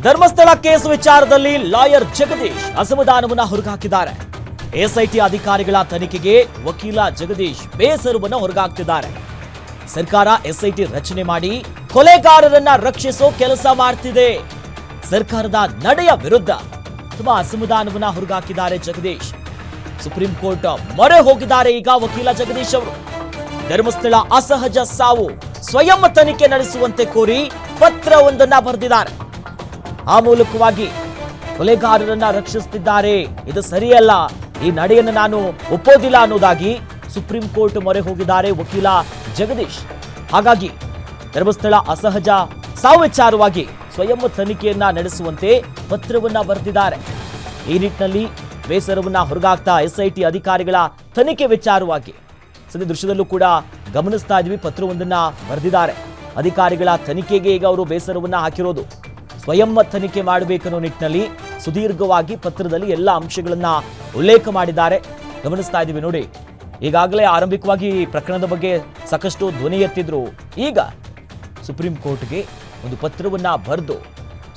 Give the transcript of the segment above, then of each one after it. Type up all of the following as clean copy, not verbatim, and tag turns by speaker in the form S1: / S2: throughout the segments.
S1: Dharmasthala case ವಿಚಾರದಲ್ಲಿ lawyer Jagadish ಅಸಮಾಧಾನವನ್ನು ಹೊರಹಾಕಿದ್ದಾರೆ. ಎಸ್ಐಟಿ ಅಧಿಕಾರಿಗಳ ತನಿಖೆಗೆ ವಕೀಲ ಜಗದೀಶ್ ಬೇಸರವನ್ನು ಹೊರಹಾಕ್ತಿದ್ದಾರೆ. ಸರ್ಕಾರ ಎಸ್ಐಟಿ ರಚನೆ ಮಾಡಿ ಕೊಲೆಗಾರರನ್ನ ರಕ್ಷಿಸೋ ಕೆಲಸ ಮಾಡ್ತಿದೆ. ಸರ್ಕಾರದ ನಡೆಯ ವಿರುದ್ಧ ತುಂಬಾ ಅಸಮಾಧಾನವನ್ನು ಹೊರಹಾಕಿದ್ದಾರೆ ಜಗದೀಶ್. ಸುಪ್ರೀಂ ಕೋರ್ಟ್ ಮೊರೆ ಹೋಗಿದ್ದಾರೆ ಈಗ ವಕೀಲ ಜಗದೀಶ್ ಅವರು. ಧರ್ಮಸ್ಥಳ ಅಸಹಜ ಸಾವು ಸ್ವಯಂ ತನಿಖೆ ನಡೆಸುವಂತೆ ಕೋರಿ ಪತ್ರವೊಂದನ್ನ ಬರೆದಿದ್ದಾರೆ. ಆ ಮೂಲಕವಾಗಿ ಕೊಲೆಗಾರರನ್ನ ರಕ್ಷಿಸುತ್ತಿದ್ದಾರೆ. ಇದು ಸರಿಯಲ್ಲ, ಈ ನಡೆಯನ್ನು ನಾನು ಒಪ್ಪೋದಿಲ್ಲ ಅನ್ನೋದಾಗಿ ಸುಪ್ರೀಂ ಕೋರ್ಟ್ ಮೊರೆ ಹೋಗಿದ್ದಾರೆ ವಕೀಲ ಜಗದೀಶ್. ಹಾಗಾಗಿ ಧರ್ಮಸ್ಥಳ ಅಸಹಜ ಸಾವು ವಿಚಾರವಾಗಿ ಸ್ವಯಂ ತನಿಖೆಯನ್ನ ನಡೆಸುವಂತೆ ಪತ್ರವನ್ನ ಬರೆದಿದ್ದಾರೆ. ಈ ನಿಟ್ಟಿನಲ್ಲಿ ಬೇಸರವನ್ನ ಹೊರಗಾಗ್ತಾ ಎಸ್ಐಟಿ ಅಧಿಕಾರಿಗಳ ತನಿಖೆ ವಿಚಾರವಾಗಿ ಸದ್ಯ ದೃಶ್ಯದಲ್ಲೂ ಕೂಡ ಗಮನಿಸ್ತಾ ಇದ್ವಿ. ಪತ್ರವೊಂದನ್ನ ಬರೆದಿದ್ದಾರೆ. ಅಧಿಕಾರಿಗಳ ತನಿಖೆಗೆ ಈಗ ಅವರು ಬೇಸರವನ್ನ ಹಾಕಿರೋದು. ಸ್ವಯಂ ತನಿಖೆ ಮಾಡಬೇಕನ್ನೋ ನಿಟ್ಟಿನಲ್ಲಿ ಸುದೀರ್ಘವಾಗಿ ಪತ್ರದಲ್ಲಿ ಎಲ್ಲ ಅಂಶಗಳನ್ನ ಉಲ್ಲೇಖ ಮಾಡಿದ್ದಾರೆ. ಗಮನಿಸ್ತಾ ಇದ್ದೀವಿ ನೋಡಿ. ಈಗಾಗಲೇ ಆರಂಭಿಕವಾಗಿ ಪ್ರಕರಣದ ಬಗ್ಗೆ ಸಾಕಷ್ಟು ಧ್ವನಿ ಎತ್ತಿದ್ರು. ಈಗ ಸುಪ್ರೀಂ ಕೋರ್ಟ್ಗೆ ಒಂದು ಪತ್ರವನ್ನ ಬರೆದು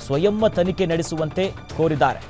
S1: ಸ್ವಯಂ ತನಿಖೆ ನಡೆಸುವಂತೆ ಕೋರಿದ್ದಾರೆ.